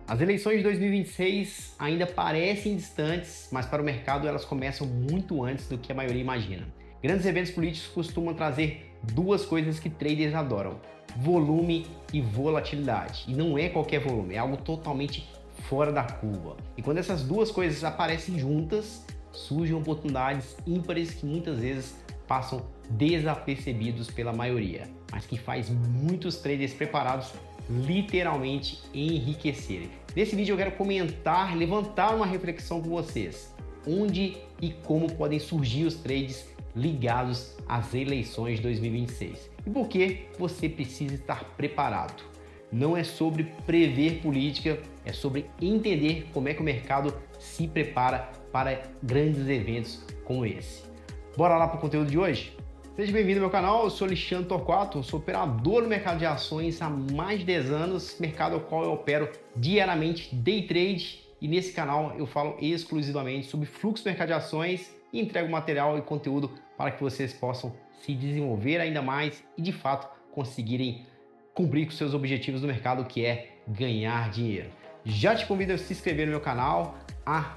As eleições de 2026 ainda parecem distantes, mas para o mercado elas começam muito antes do que a maioria imagina. Grandes eventos políticos costumam trazer duas coisas que traders adoram: volume e volatilidade. E não é qualquer volume, é algo totalmente fora da curva. E quando essas duas coisas aparecem juntas, surgem oportunidades ímpares que muitas vezes passam desapercebidos pela maioria, mas que faz muitos traders preparados literalmente enriquecerem. Nesse vídeo eu quero comentar, levantar uma reflexão com vocês. Onde e como podem surgir os trades ligados às eleições de 2026. E por que você precisa estar preparado. Não é sobre prever política, é sobre entender como é que o mercado se prepara para grandes eventos como esse. Bora lá para o conteúdo de hoje? Seja bem-vindo ao meu canal, eu sou Alexandre Torquato, sou operador no mercado de ações há mais de 10 anos, mercado ao qual eu opero diariamente day trade, e nesse canal eu falo exclusivamente sobre fluxo do mercado de ações e entrego material e conteúdo para que vocês possam se desenvolver ainda mais e de fato conseguirem cumprir com seus objetivos no mercado, que é ganhar dinheiro. Já te convido a se inscrever no meu canal, a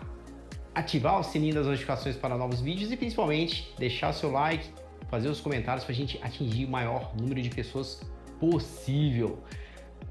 ativar o sininho das notificações para novos vídeos e principalmente deixar seu like, fazer os comentários para a gente atingir o maior número de pessoas possível.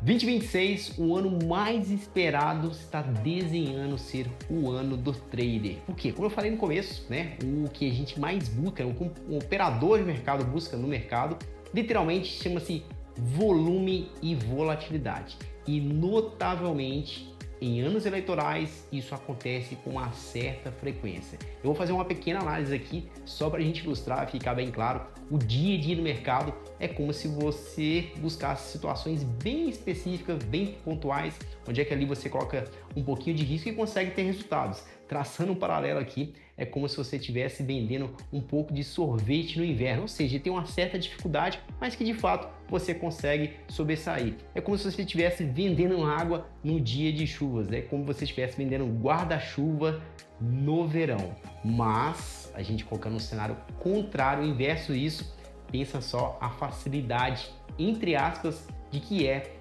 2026, o ano mais esperado, está desenhando ser o ano do trader. Por quê? Como eu falei no começo, né? O que a gente mais busca, o operador de mercado busca no mercado, literalmente chama-se volume e volatilidade. E notavelmente, em anos eleitorais, isso acontece com uma certa frequência. Eu vou fazer uma pequena análise aqui, só para a gente ilustrar, ficar bem claro. O dia a dia no mercado é como se você buscasse situações bem específicas, bem pontuais, onde é que ali você coloca um pouquinho de risco e consegue ter resultados. Traçando um paralelo aqui, é como se você estivesse vendendo um pouco de sorvete no inverno, ou seja, tem uma certa dificuldade, mas que de fato você consegue sobressair. É como se você estivesse vendendo água no dia de chuvas, é como se você estivesse vendendo guarda-chuva no verão. Mas a gente colocando um cenário contrário, inverso disso, pensa só a facilidade, entre aspas, de que é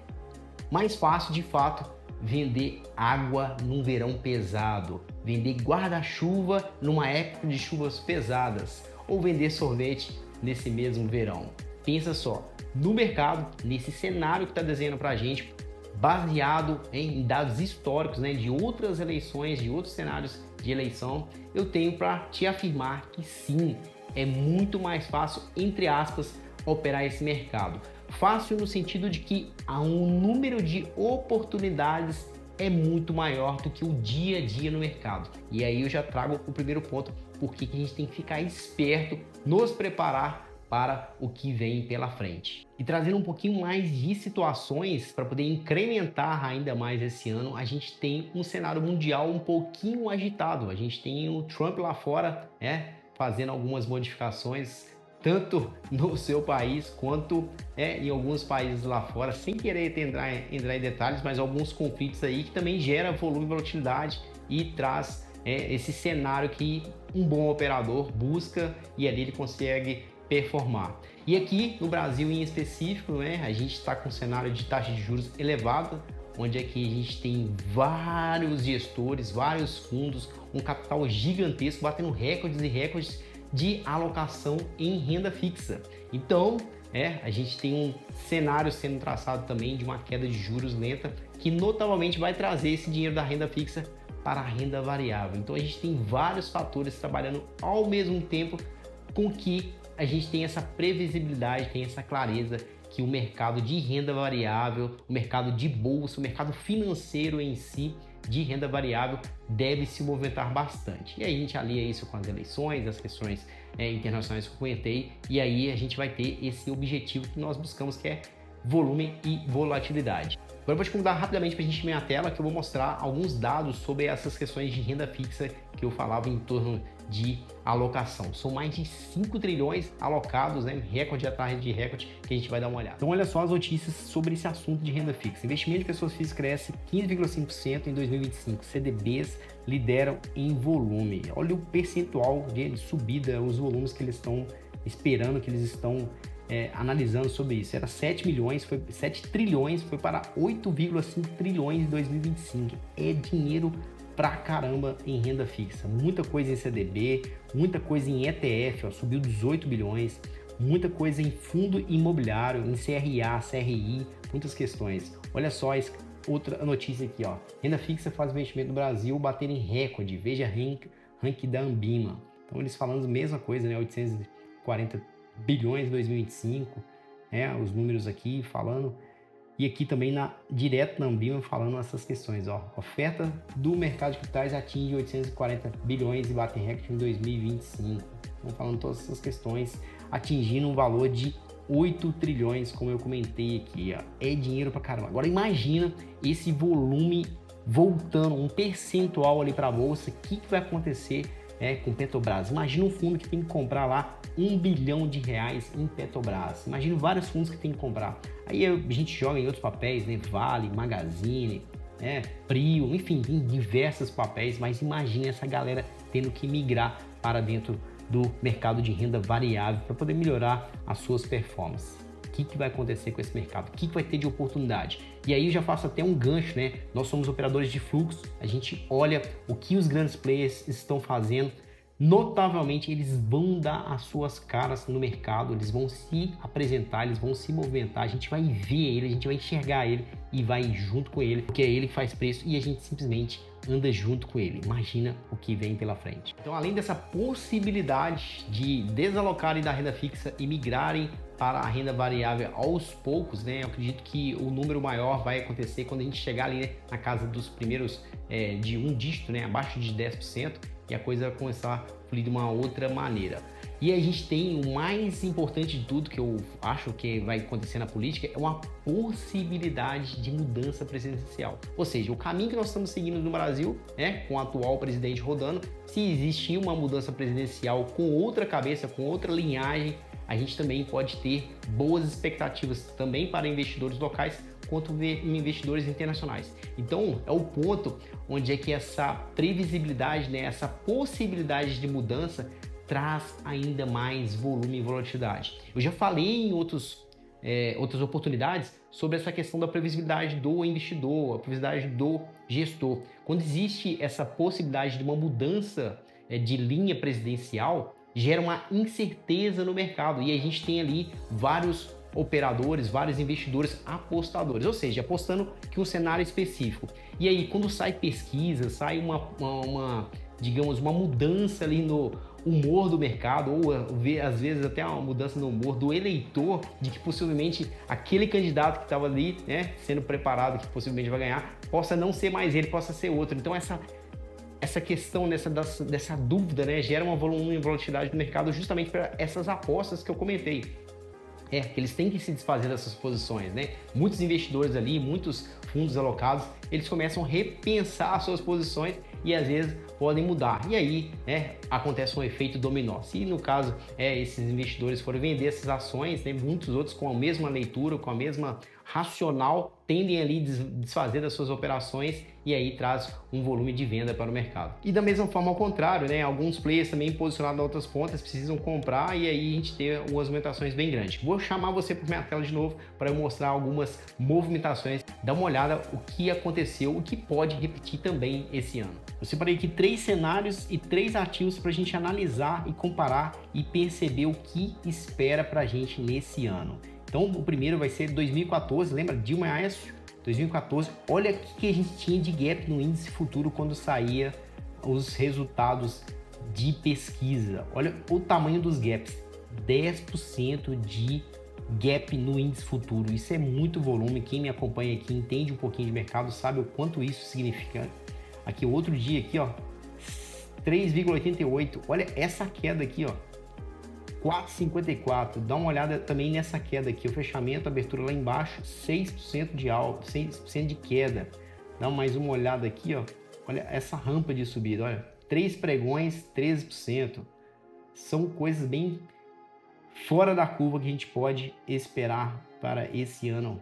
mais fácil de fato vender água num verão pesado, vender guarda-chuva numa época de chuvas pesadas ou vender sorvete nesse mesmo verão. Pensa só, no mercado, nesse cenário que está desenhando para a gente, baseado em dados históricos, né, de outras eleições, de outros cenários de eleição, eu tenho para te afirmar que sim, é muito mais fácil, entre aspas, operar esse mercado. Fácil no sentido de que há um número de oportunidades é muito maior do que o dia a dia no mercado. E aí eu já trago o primeiro ponto, porque a gente tem que ficar esperto, nos preparar para o que vem pela frente. E trazendo um pouquinho mais de situações para poder incrementar ainda mais esse ano, a gente tem um cenário mundial um pouquinho agitado. A gente tem o Trump lá fora, fazendo algumas modificações, tanto no seu país quanto em alguns países lá fora, sem querer entrar em detalhes, mas alguns conflitos aí que também gera volume e volatilidade e traz esse cenário que um bom operador busca e ali ele consegue performar. E aqui no Brasil em específico, a gente está com um cenário de taxa de juros elevada, onde é que a gente tem vários gestores, vários fundos, um capital gigantesco, batendo recordes e recordes de alocação em renda fixa. Então, a gente tem um cenário sendo traçado também de uma queda de juros lenta, que notavelmente vai trazer esse dinheiro da renda fixa para a renda variável. Então, a gente tem vários fatores trabalhando ao mesmo tempo com que a gente tem essa previsibilidade, tem essa clareza que o mercado de renda variável, o mercado de bolsa, o mercado financeiro em si, de renda variável, deve se movimentar bastante. E aí a gente alia isso com as eleições, as questões internacionais que eu comentei, e aí a gente vai ter esse objetivo que nós buscamos, que é volume e volatilidade. Agora eu vou te convidar rapidamente para a gente ver a tela, que eu vou mostrar alguns dados sobre essas questões de renda fixa que eu falava em torno de alocação. São mais de 5 trilhões alocados, recorde atrás de recorde, que a gente vai dar uma olhada. Então olha só as notícias sobre esse assunto de renda fixa. Investimento de pessoas físicas cresce 15,5% em 2025. CDBs lideram em volume. Olha o percentual de subida, os volumes que eles estão esperando, que eles estão analisando sobre isso. Era 7 trilhões, foi para 8,5 trilhões em 2025. É dinheiro pra caramba em renda fixa. Muita coisa em CDB, muita coisa em ETF, ó, subiu 18 bilhões. Muita coisa em fundo imobiliário, em CRA, CRI, muitas questões. Olha só outra notícia aqui, ó. Renda fixa faz investimento no Brasil bater em recorde. Veja ranking da Ambima. Então eles falando a mesma coisa, né? 840 bilhões em 2025, os números aqui falando. E aqui também direto na Ambima falando essas questões, ó. Oferta do mercado de capitais atinge 840 bilhões e bate em recorde em 2025. Então falando todas essas questões, atingindo um valor de 8 trilhões, como eu comentei aqui, ó. É dinheiro pra caramba. Agora imagina esse volume voltando, um percentual ali para a bolsa. O que vai acontecer com Petrobras? Imagina um fundo que tem que comprar lá R$1 bilhão em Petrobras. Imagina vários fundos que tem que comprar. Aí a gente joga em outros papéis, né? Vale, Magazine, Prio, enfim, tem diversos papéis, mas imagina essa galera tendo que migrar para dentro do mercado de renda variável para poder melhorar as suas performances. O que vai acontecer com esse mercado? O que vai ter de oportunidade? E aí eu já faço até um gancho, né? Nós somos operadores de fluxo, a gente olha o que os grandes players estão fazendo. Notavelmente, eles vão dar as suas caras no mercado, eles vão se apresentar, eles vão se movimentar, a gente vai ver ele, a gente vai enxergar ele e vai junto com ele, porque é ele que faz preço e a gente simplesmente anda junto com ele. Imagina o que vem pela frente. Então, além dessa possibilidade de desalocarem da renda fixa e migrarem para a renda variável aos poucos, né? Eu acredito que o número maior vai acontecer quando a gente chegar ali, né, na casa dos primeiros de um dígito, né, abaixo de 10%, e a coisa vai começar a fluir de uma outra maneira. E a gente tem o mais importante de tudo que eu acho que vai acontecer na política, é uma possibilidade de mudança presidencial. Ou seja, o caminho que nós estamos seguindo no Brasil, com o atual presidente rodando, se existir uma mudança presidencial com outra cabeça, com outra linhagem, a gente também pode ter boas expectativas também para investidores locais quanto investidores internacionais. Então, é o ponto onde é que essa previsibilidade, né, essa possibilidade de mudança traz ainda mais volume e volatilidade. Eu já falei em outras oportunidades sobre essa questão da previsibilidade do investidor, a previsibilidade do gestor. Quando existe essa possibilidade de uma mudança de linha presidencial, gera uma incerteza no mercado e a gente tem ali vários operadores, vários investidores apostadores, ou seja, apostando que um cenário específico. E aí, quando sai pesquisa, sai digamos, uma mudança ali no humor do mercado, ou às vezes até uma mudança no humor do eleitor, de que possivelmente aquele candidato que estava ali, sendo preparado, que possivelmente vai ganhar, possa não ser mais ele, possa ser outro. Então essa questão dessa dúvida, gera uma volume e volatilidade do mercado justamente para essas apostas que eu comentei. Que eles têm que se desfazer dessas posições, Muitos investidores ali, muitos fundos alocados, eles começam a repensar as suas posições e às vezes podem mudar. E aí, acontece um efeito dominó. Se no caso, esses investidores forem vender essas ações, muitos outros com a mesma leitura, com a mesma racional, tendem ali a desfazer das suas operações e aí traz um volume de venda para o mercado. E da mesma forma ao contrário, alguns players também posicionados em outras pontas precisam comprar e aí a gente tem umas movimentações bem grandes. Vou chamar você para minha tela de novo para eu mostrar algumas movimentações. Dá uma olhada o que aconteceu, o que pode repetir também esse ano. Eu separei aqui 3 cenários e 3 ativos para a gente analisar e comparar e perceber o que espera para a gente nesse ano. Então, o primeiro vai ser 2014, lembra? Dilma e Aécio, 2014. Olha o que a gente tinha de gap no índice futuro quando saía os resultados de pesquisa. Olha o tamanho dos gaps, 10% de gap no índice futuro. Isso é muito volume. Quem me acompanha aqui entende um pouquinho de mercado, sabe o quanto isso significa. Aqui, outro dia aqui, ó, 3,88. Olha essa queda aqui, ó. 4,54, dá uma olhada também nessa queda aqui, o fechamento, a abertura lá embaixo, 6% de alta, 6% de queda. Dá mais uma olhada aqui, ó. Olha essa rampa de subida, olha, 3 pregões, 13%. São coisas bem fora da curva que a gente pode esperar para esse ano.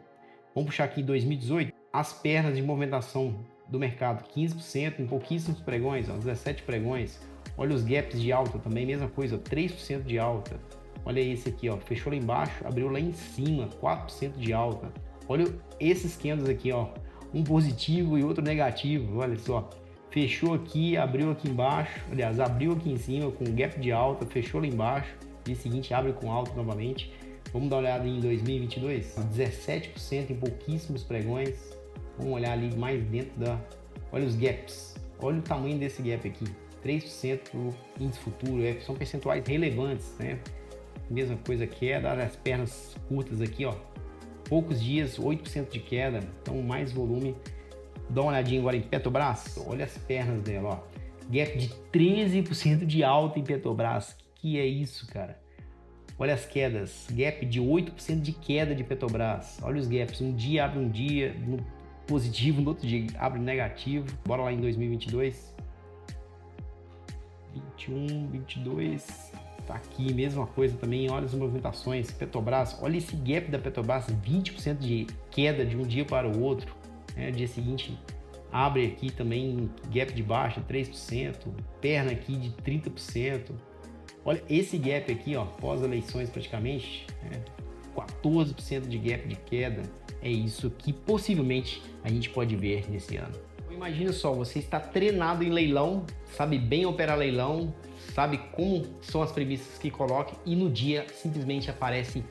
Vamos puxar aqui 2018, as pernas de movimentação do mercado, 15%, em pouquíssimos pregões, ó, 17 pregões. Olha os gaps de alta também, mesma coisa, 3% de alta. Olha esse aqui, ó, fechou lá embaixo, abriu lá em cima, 4% de alta. Olha esses candles aqui, ó, um positivo e outro negativo, olha só. Fechou aqui, abriu aqui embaixo, aliás, abriu aqui em cima com gap de alta, fechou lá embaixo, dia seguinte abre com alta novamente. Vamos dar uma olhada em 2022, 17% em pouquíssimos pregões. Vamos olhar ali mais dentro da... Olha os gaps, olha o tamanho desse gap aqui, 3% pro índice futuro, são percentuais relevantes, né? Mesma coisa, queda, as pernas curtas aqui, ó, poucos dias, 8% de queda, então mais volume. Dá uma olhadinha agora em Petrobras, olha as pernas dela, ó, gap de 13% de alta em Petrobras, que é isso, cara? Olha as quedas, gap de 8% de queda de Petrobras, olha os gaps, um dia abre um dia no positivo, no outro dia abre negativo. Bora lá em 2022, 21, 22, tá aqui, mesma coisa também, olha as movimentações, Petrobras, olha esse gap da Petrobras, 20% de queda de um dia para o outro, né? Dia seguinte abre aqui também, gap de baixa, 3%, perna aqui de 30%, olha esse gap aqui, ó, pós-eleições praticamente, né? 14% de gap de queda, é isso que possivelmente a gente pode ver nesse ano. Imagina só, você está treinado em leilão, sabe bem operar leilão, sabe como são as premissas que coloca e no dia simplesmente aparecem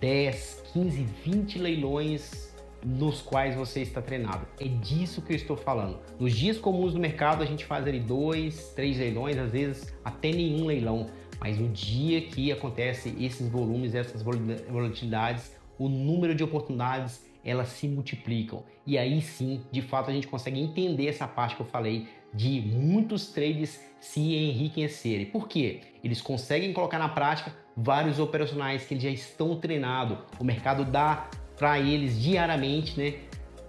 10, 15, 20 leilões nos quais você está treinado. É disso que eu estou falando. Nos dias comuns do mercado a gente faz ali 2, 3 leilões, às vezes até nenhum leilão, mas no dia que acontece esses volumes, essas volatilidades, o número de oportunidades elas se multiplicam e aí sim, de fato, a gente consegue entender essa parte que eu falei de muitos traders se enriquecerem. Por quê? Eles conseguem colocar na prática vários operacionais que eles já estão treinados. O mercado dá para eles diariamente, né,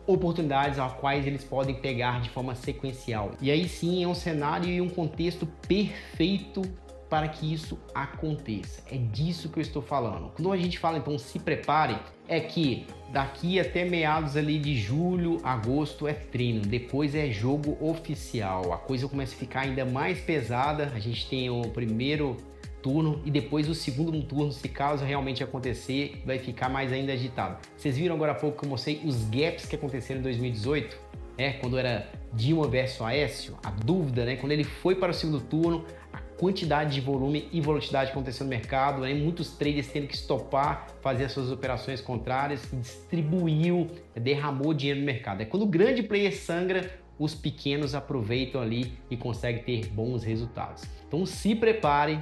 oportunidades às quais eles podem pegar de forma sequencial. E aí sim é um cenário e um contexto perfeito para que isso aconteça. É disso que eu estou falando. Quando a gente fala, então, se prepare, é que daqui até meados ali de julho, agosto é treino, depois é jogo oficial. A coisa começa a ficar ainda mais pesada, a gente tem o primeiro turno e depois o segundo turno, se caso realmente acontecer, vai ficar mais ainda agitado. Vocês viram agora há pouco que eu mostrei os gaps que aconteceram em 2018? Quando era Dilma versus Aécio, a dúvida, né? Quando ele foi para o segundo turno, a quantidade de volume e volatilidade que aconteceu no mercado, né? Muitos traders tendo que estopar, fazer as suas operações contrárias, distribuiu, derramou dinheiro no mercado. É quando o grande player sangra, os pequenos aproveitam ali e conseguem ter bons resultados. Então se prepare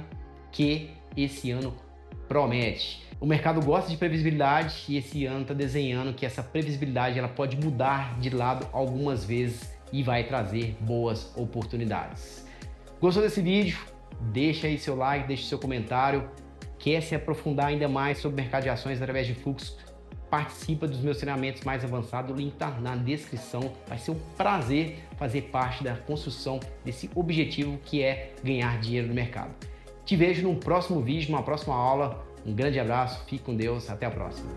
que esse ano promete. O mercado gosta de previsibilidade e esse ano está desenhando que essa previsibilidade ela pode mudar de lado algumas vezes e vai trazer boas oportunidades. Gostou desse vídeo? Deixa aí seu like, deixa seu comentário. Quer se aprofundar ainda mais sobre o mercado de ações através de fluxo? Participa dos meus treinamentos mais avançados, o link está na descrição. Vai ser um prazer fazer parte da construção desse objetivo que é ganhar dinheiro no mercado. Te vejo num próximo vídeo, numa próxima aula. Um grande abraço, fique com Deus, até a próxima.